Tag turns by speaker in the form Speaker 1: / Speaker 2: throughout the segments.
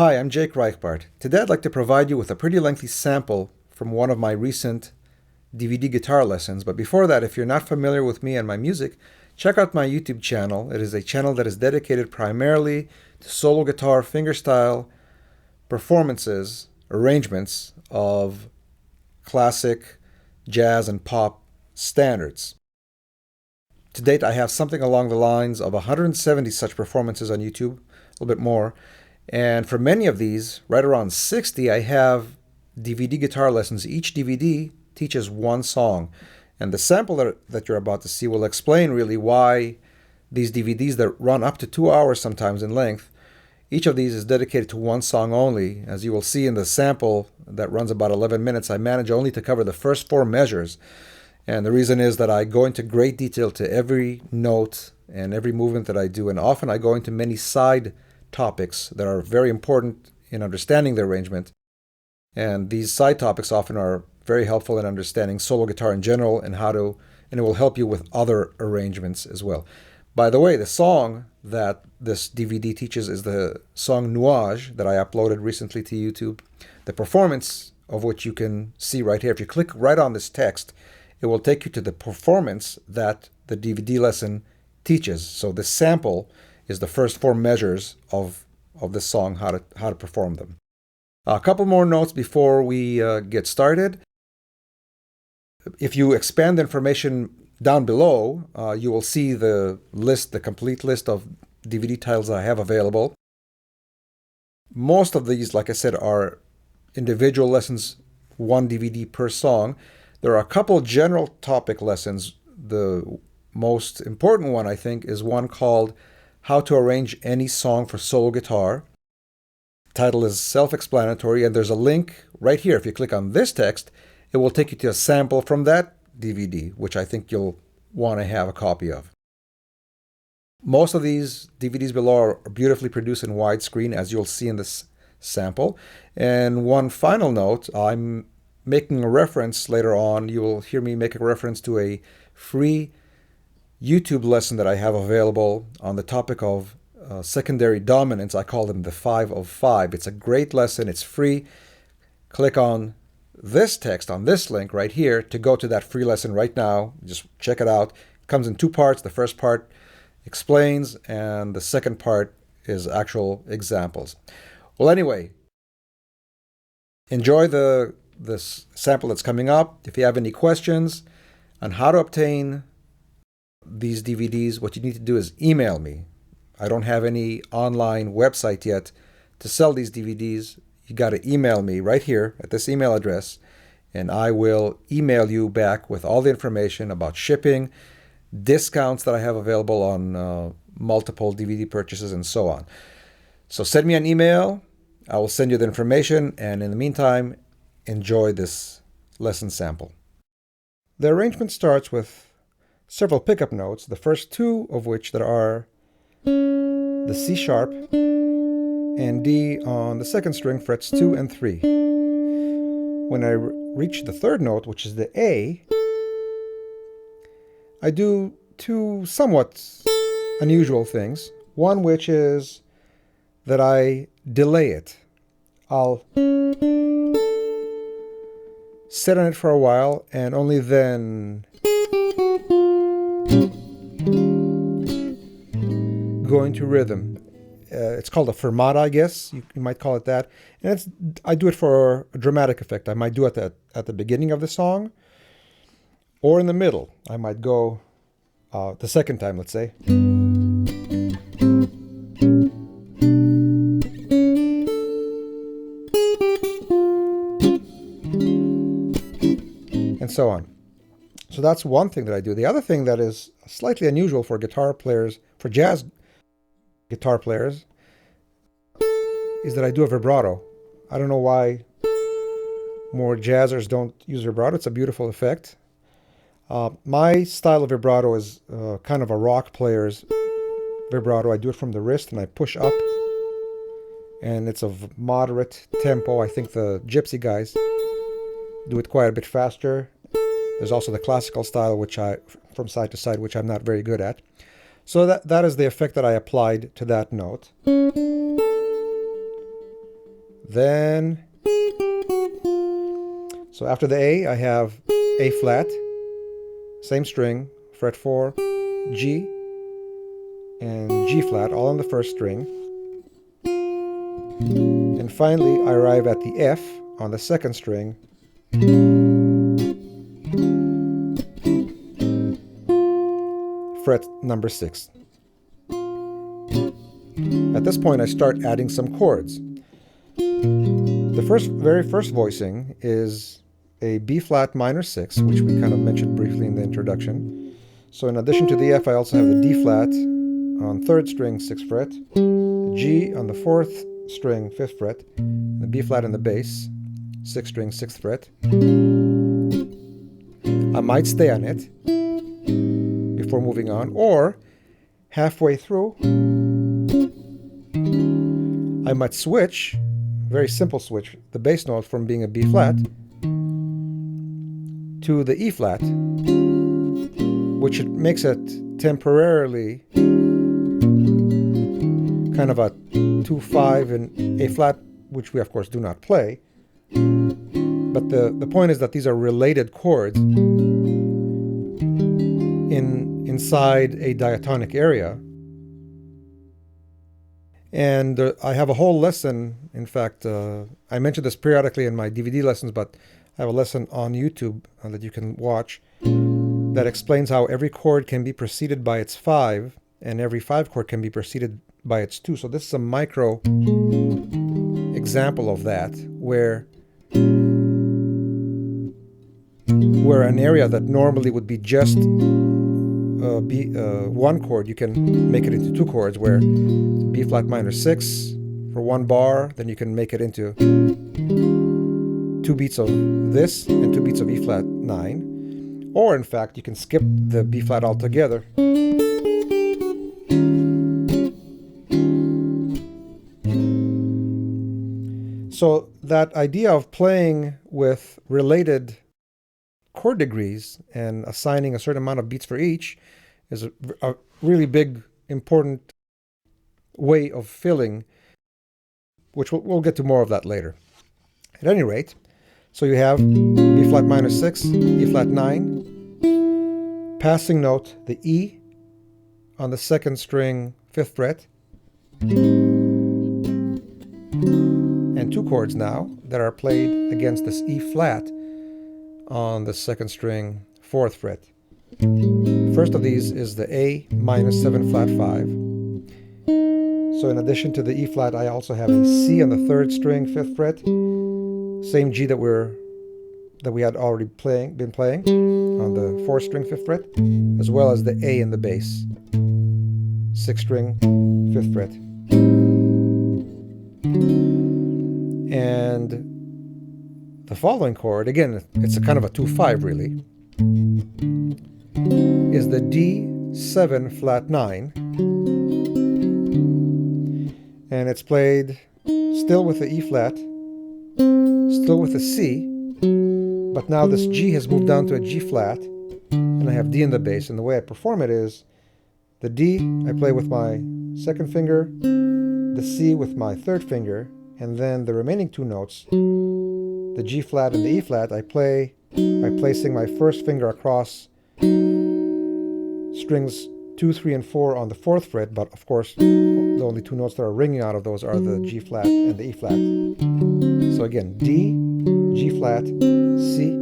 Speaker 1: Hi, I'm Jake Reichbart. Today I'd like to provide you with a pretty lengthy sample from one of my recent DVD guitar lessons. But before that, if you're not familiar with me and my music, check out my YouTube channel. It is a channel that is dedicated primarily to solo guitar fingerstyle performances, arrangements of classic, jazz, and pop standards. To date, I have something along the lines of 170 such performances on YouTube, a little bit more. And for many of these, right around 60, I have DVD guitar lessons. Each DVD teaches one song. And the sample that you're about to see will explain really why these DVDs that run up to 2 hours sometimes in length, each of these is dedicated to one song only. As you will see in the sample that runs about 11 minutes, I manage only to cover the first 4 measures. And the reason is that I go into great detail to every note and every movement that I do. And often I go into many side topics that are very important in understanding the arrangement. And these side topics often are very helpful in understanding solo guitar in general and it will help you with other arrangements as well. By the way, the song that this DVD teaches is the song Nuages that I uploaded recently to YouTube. The performance of which you can see right here. If you click right on this text, it will take you to the performance that the DVD lesson teaches. So this sample is the first 4 measures of this song, how to perform them. A couple more notes before we get started. If you expand the information down below, you will see the complete list of DVD titles I have available. Most of these, like I said, are individual lessons, 1 DVD per song. There are a couple general topic lessons. The most important one, I think, is one called How to Arrange Any Song for Solo Guitar. The title is self-explanatory, and there's a link right here. If you click on this text, it will take you to a sample from that DVD, which I think you'll want to have a copy of. Most of these DVDs below are beautifully produced in widescreen, as you'll see in this sample. And one final note, I'm making a reference later on. You will hear me make a reference to a free YouTube lesson that I have available on the topic of secondary dominants. I call them the 5 of 5. It's a great lesson. It's free. Click on this text on this link right here to go to that free lesson right now. Just check it out. It comes in 2 parts. The first part explains, and the second part is actual examples. Well, anyway, enjoy this sample that's coming up. If you have any questions on how to obtain these DVDs, what you need to do is email me. I don't have any online website yet to sell these DVDs. You got to email me right here at this email address, and I will email you back with all the information about shipping, discounts that I have available on multiple DVD purchases, and so on. So send me an email. I will send you the information, and in the meantime, enjoy this lesson sample. The arrangement starts with several pickup notes, the first 2 of which that are the C sharp and D on the 2nd string, frets 2 and 3. When I reach the 3rd note, which is the A, I do 2 somewhat unusual things. One which is that I delay it. I'll sit on it for a while and only then go into rhythm. It's called a fermata, I guess. You might call it that. And I do it for a dramatic effect. I might do it at the beginning of the song or in the middle. I might go the second time, let's say. And so on. So that's one thing that I do. The other thing that is slightly unusual for guitar players, for jazz guitar players, is that I do a vibrato. I don't know why more jazzers don't use vibrato. It's a beautiful effect. My style of vibrato is kind of a rock player's vibrato. I do it from the wrist and I push up, and it's a moderate tempo. I think the Gypsy guys do it quite a bit faster. There's also the classical style, which from side to side, which I'm not very good at. So that is the effect that I applied to that note. Then, so after the A, I have A flat, same string, fret 4, G, and G flat, all on the first string. And finally, I arrive at the F on the second string, fret number 6. At this point, I start adding some chords. The very first voicing is a B flat minor 6, which we kind of mentioned briefly in the introduction. So in addition to the F, I also have the D flat on 3rd string, 6th fret, the G on the 4th string, 5th fret, the B flat in the bass, 6th string, 6th fret. I might stay on it before moving on, or halfway through, I might switch, very simple switch, the bass note from being a B flat to the E flat, which makes it temporarily kind of a 2-5 in A flat, which we of course do not play. But the point is that these are related chords inside a diatonic area. And I have a whole lesson. In fact, I mention this periodically in my DVD lessons, but I have a lesson on YouTube that you can watch that explains how every chord can be preceded by its 5, and every 5 chord can be preceded by its 2. So this is a micro example of that, where an area that normally would be just one chord, you can make it into 2 chords, where B flat minor 6 for 1 bar, then you can make it into 2 beats of this and 2 beats of E flat 9. Or in fact, you can skip the B flat altogether. So that idea of playing with related chord degrees and assigning a certain amount of beats for each is a really big, important way of filling, which we'll get to more of that later. At any rate, so you have B flat minor 6, E flat 9, passing note, the E on the 2nd string, 5th fret, and 2 chords now that are played against this E flat on the 2nd string, 4th fret. First of these is the A minor 7 flat 5. So in addition to the E flat, I also have a C on the 3rd string, 5th fret, same G that we had already been playing on the 4th string, 5th fret, as well as the A in the bass, 6th string, 5th fret. And the following chord, again, it's a kind of a 2-5 really, is the D7 flat 9. And it's played still with the E flat, still with the C, but now this G has moved down to a G flat, and I have D in the bass. And the way I perform it is the D I play with my 2nd finger, the C with my 3rd finger, and then the remaining 2 notes, the G flat and the E flat, I play by placing my 1st finger across strings 2, 3, and 4 on the 4th fret, but of course the only 2 notes that are ringing out of those are the G flat and the E flat. So again, D, G flat, C,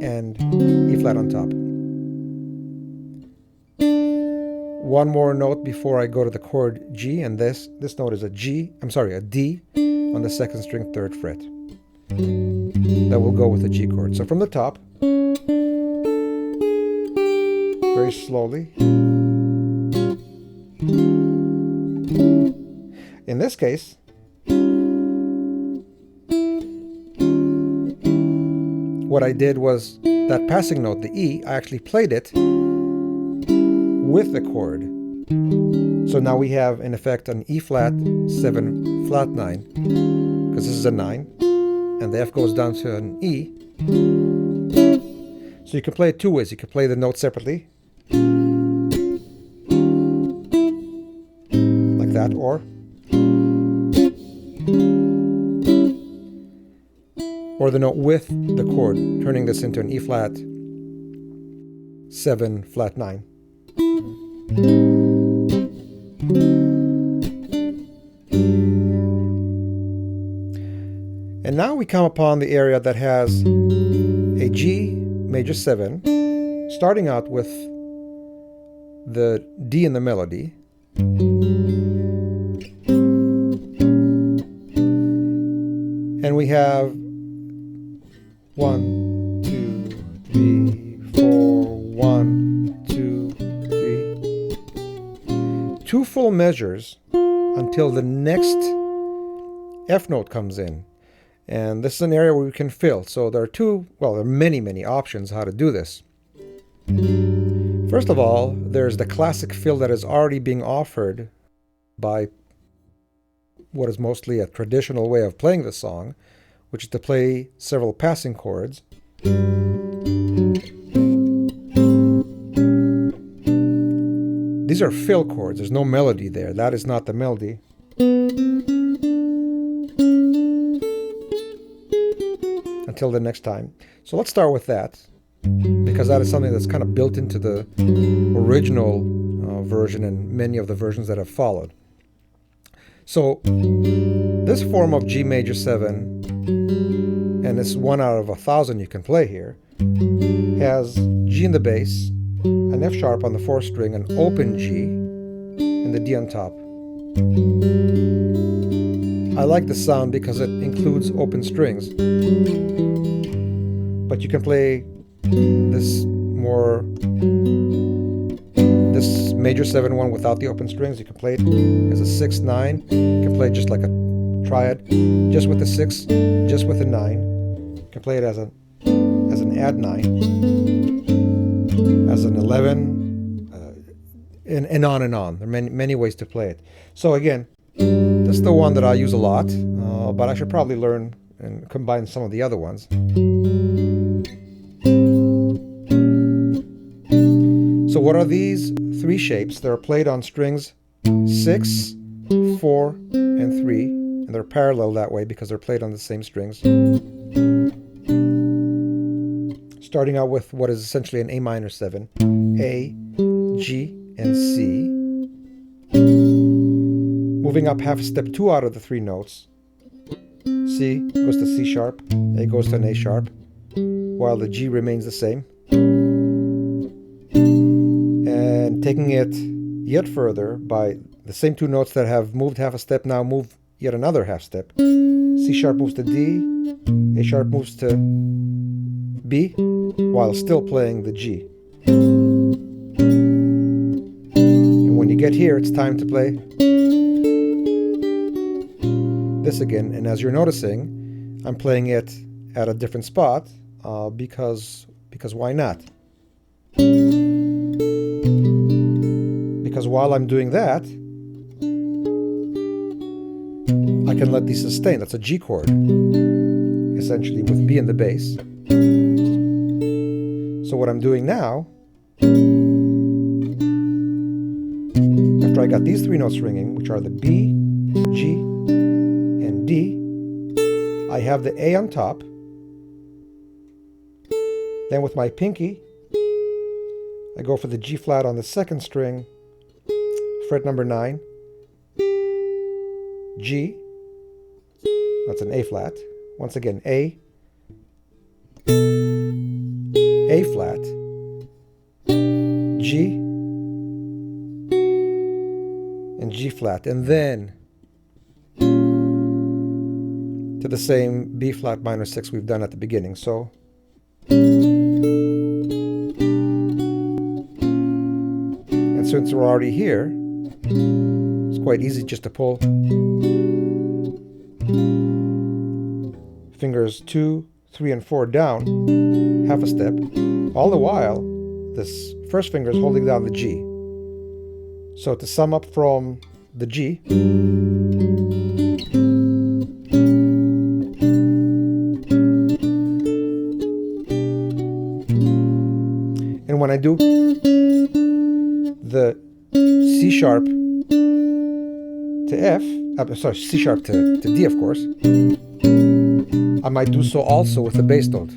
Speaker 1: and E flat on top. One more note before I go to the chord G, and this note is a D on the 2nd string, 3rd fret. That will go with the G chord. So from the top, very slowly. In this case, what I did was that passing note, the E, I actually played it with the chord. So now we have, in effect, an E flat 7 flat 9, because this is a 9, and the F goes down to an E. So you can play it 2 ways. You can play the note separately, like that, or or the note with the chord, turning this into an E flat 7 flat 9. And now we come upon the area that has a G major 7, starting out with the D in the melody, and we have 1, 2, 3, 4, 1, 2, 3. 2 full measures until the next F note comes in. And this is an area where we can fill. So there are many options how to do this. First of all, there's the classic fill that is already being offered by what is mostly a traditional way of playing the song, which is to play several passing chords. These are fill chords. There's no melody there. That is not the melody. Until the next time. So let's start with that, because that is something that's kind of built into the original version and many of the versions that have followed. So this form of G major 7, and it's 1 out of 1,000 you can play here, has G in the bass, an F sharp on the 4th string, an open G, and the D on top. I like the sound because it includes open strings. But you can play this major 7 one without the open strings. You can play it as a 6-9. You can play it just like a triad, just with the 6, just with a 9. You can play it as an add 9, as an 11, and on and on. There are many ways to play it. So again, this is the one that I use a lot, but I should probably learn and combine some of the other ones. So what are these 3 shapes? They're played on strings 6, 4, and 3, and they're parallel that way because they're played on the same strings. Starting out with what is essentially an A minor 7, A, G, and C. Moving up half a step 2 out of the 3 notes. C goes to C sharp, A goes to an A sharp, while the G remains the same. And taking it yet further by the same 2 notes that have moved half a step now move yet another half step. C sharp moves to D, A sharp moves to B, while still playing the G. And when you get here, it's time to play this again, and as you're noticing, I'm playing it at a different spot because why not? Because while I'm doing that, I can let these sustain. That's a G chord, essentially, with B in the bass. So what I'm doing now, after I got these 3 notes ringing, which are the B, G, and D, I have the A on top. Then with my pinky, I go for the G flat on the 2nd string, fret number 9, G, that's an A flat, once again A flat, G, and G flat, and then to the same B flat minor 6 we've done at the beginning. So and since we're already here, it's quite easy just to pull fingers 2, 3, and 4 down half a step, all the while this first finger is holding down the G. So to sum up from the G, and when I do the C sharp to F, C sharp to D, of course, I might do so also with the bass note.